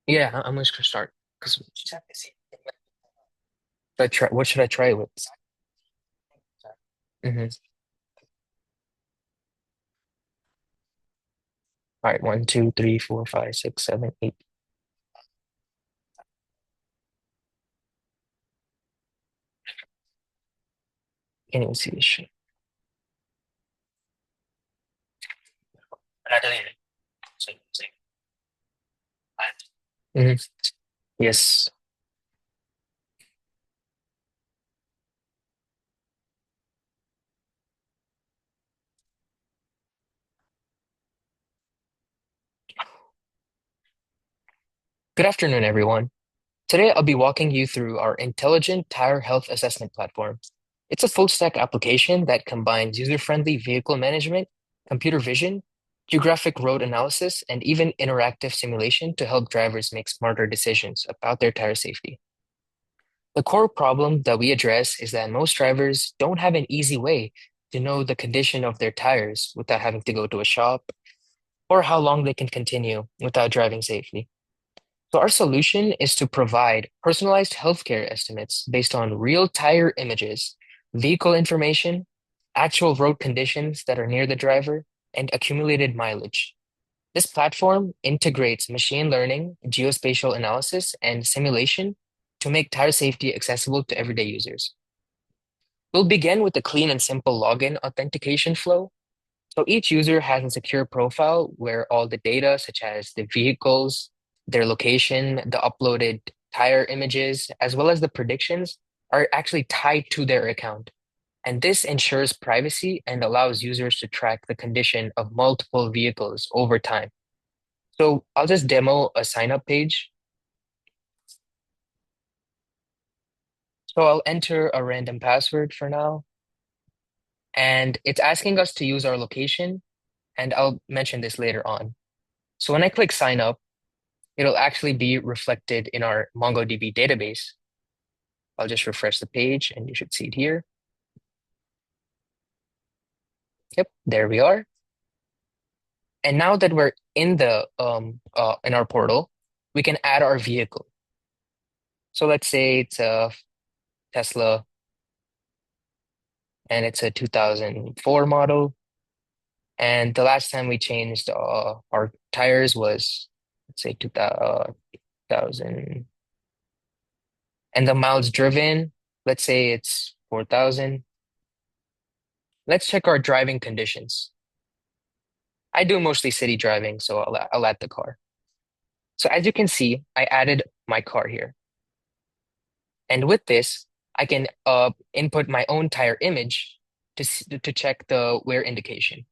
Yeah, I'm just gonna start. Because what should I try it with? Hmm. All right, one, two, three, four, five, six, seven, eight. Can't even see this shit. Hmm. Yes. Good afternoon, everyone. Today, I'll be walking you through our intelligent tire health assessment platform. It's a full stack application that combines user-friendly vehicle management, computer vision, geographic road analysis, and even interactive simulation to help drivers make smarter decisions about their tire safety. The core problem that we address is that most drivers don't have an easy way to know the condition of their tires without having to go to a shop or how long they can continue without driving safely. So, our solution is to provide personalized healthcare estimates based on real tire images, vehicle information, actual road conditions that are near the driver, and accumulated mileage. This platform integrates machine learning, geospatial analysis, and simulation to make tire safety accessible to everyday users. We'll begin with a clean and simple login authentication flow. So each user has a secure profile where all the data, such as the vehicles, their location, the uploaded tire images, as well as the predictions, are actually tied to their account. And this ensures privacy and allows users to track the condition of multiple vehicles over time. So I'll just demo a sign up page. So I'll enter a random password for now, and it's asking us to use our location, and I'll mention this later on. So when I click sign up, it'll actually be reflected in our MongoDB database. I'll just refresh the page and you should see it here. Yep, there we are. And now that we're in the in our portal, we can add our vehicle. So let's say it's a Tesla and it's a 2004 model. And the last time we changed our tires was, let's say, 2000. And the miles driven, let's say it's 4,000. Let's check our driving conditions. I do mostly city driving, so I'll add the car. So as you can see, I added my car here. And with this, I can input my own tire image to check the wear indication.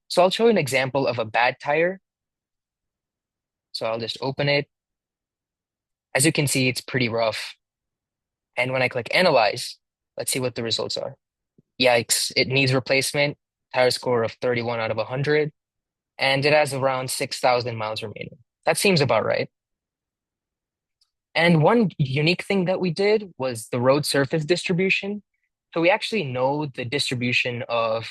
So I'll show you an example of a bad tire. So I'll just open it. As you can see, it's pretty rough. And when I click analyze, let's see what the results are. Yikes, it needs replacement, tire score of 31 out of 100, and it has around 6,000 miles remaining. That seems about right. And one unique thing that we did was the road surface distribution. So we actually know the distribution of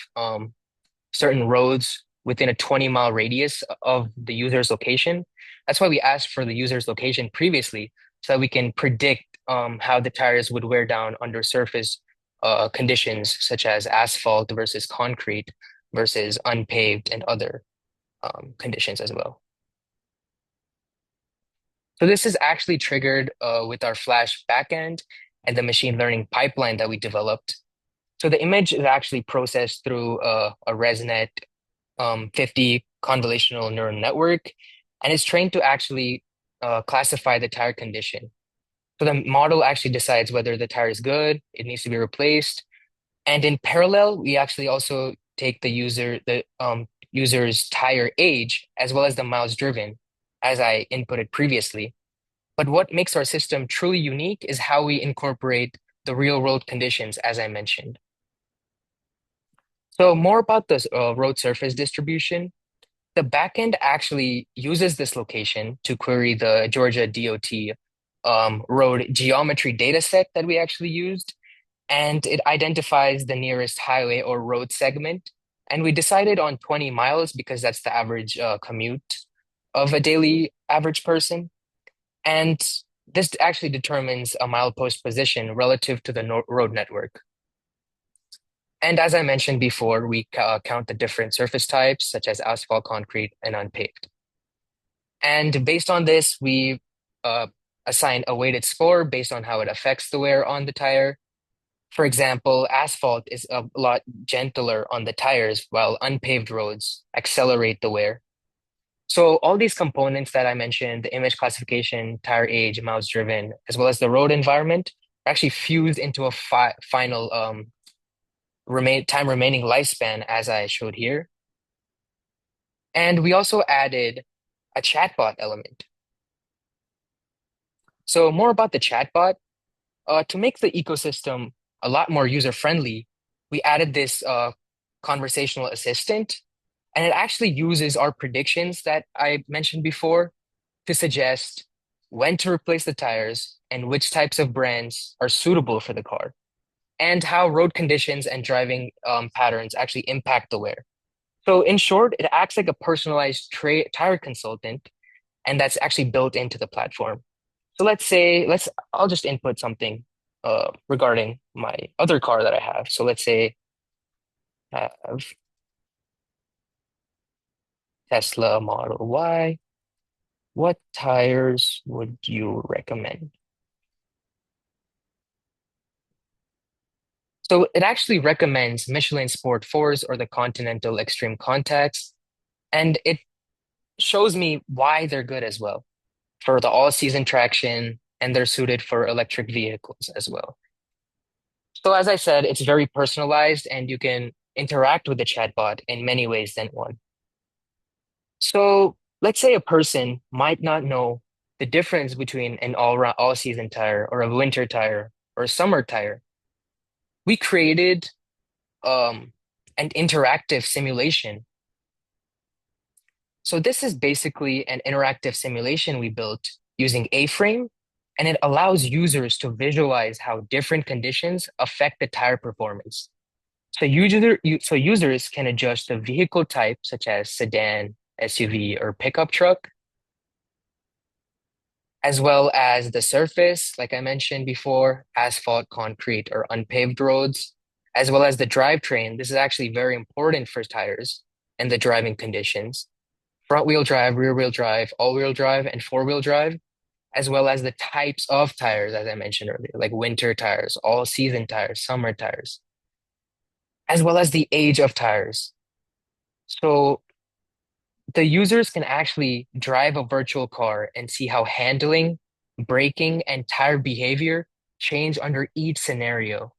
certain roads within a 20-mile radius of the user's location. That's why we asked for the user's location previously, so that we can predict how the tires would wear down under surface conditions, such as asphalt versus concrete versus unpaved and other conditions as well. So this is actually triggered with our Flash backend and the machine learning pipeline that we developed. So the image is actually processed through a ResNet 50 convolutional neural network, and it's trained to actually classify the tire condition. So the model actually decides whether the tire is good, it needs to be replaced, and in parallel, we actually also take the user's tire age as well as the miles driven, as I inputted previously. But what makes our system truly unique is how we incorporate the real world conditions, as I mentioned. So more about this road surface distribution. The backend actually uses this location to query the Georgia DOT road geometry dataset that we actually used, and it identifies the nearest highway or road segment. And we decided on 20 miles because that's the average commute. of a daily average person. And this actually determines a milepost position relative to the road network. And as I mentioned before, we count the different surface types, such as asphalt, concrete, and unpaved. And based on this, we uh, assign a weighted score based on how it affects the wear on the tire. For example, asphalt is a lot gentler on the tires, while unpaved roads accelerate the wear. So all these components that I mentioned, the image classification, tire age, miles driven, as well as the road environment, are actually fused into a final time remaining lifespan, as I showed here. And we also added a chatbot element. So more about the chatbot. To make the ecosystem a lot more user-friendly, we added this conversational assistant, and it actually uses our predictions that I mentioned before to suggest when to replace the tires and which types of brands are suitable for the car, and how road conditions and driving patterns actually impact the wear. So in short, it acts like a personalized tire consultant, and that's actually built into the platform. So I'll just input something regarding my other car that I have. So let's say I have Tesla Model Y. What tires would you recommend? So it actually recommends Michelin Sport 4s or the Continental Extreme Contacts, and it shows me why they're good as well for the all-season traction, and they're suited for electric vehicles as well. So as I said, it's very personalized and you can interact with the chatbot in many ways than one. So let's say a person might not know the difference between an all season tire or a winter tire or a summer tire. We created um, an interactive simulation. So this is basically an interactive simulation we built using A-Frame, and it allows users to visualize how different conditions affect the tire performance. So users can adjust the vehicle type, such as sedan, SUV, or pickup truck, as well as the surface, like I mentioned before, asphalt, concrete, or unpaved roads, as well as the drivetrain. This is actually very important for tires and the driving conditions. Front wheel drive, rear wheel drive, all wheel drive, and four wheel drive, as well as the types of tires, as I mentioned earlier, like winter tires, all season tires, summer tires, as well as the age of tires. So the users can actually drive a virtual car and see how handling, braking, and tire behavior change under each scenario.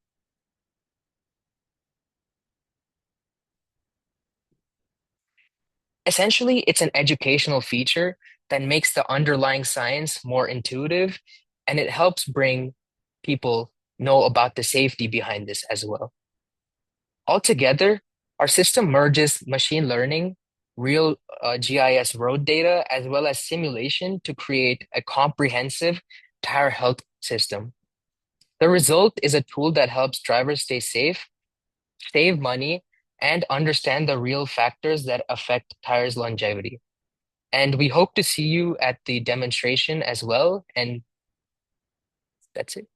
Essentially, it's an educational feature that makes the underlying science more intuitive, and it helps bring people know about the safety behind this as well. Altogether, our system merges machine learning, real GIS road data, as well as simulation to create a comprehensive tire health system. The result is a tool that helps drivers stay safe, save money, and understand the real factors that affect tires' longevity. And we hope to see you at the demonstration as well. And that's it.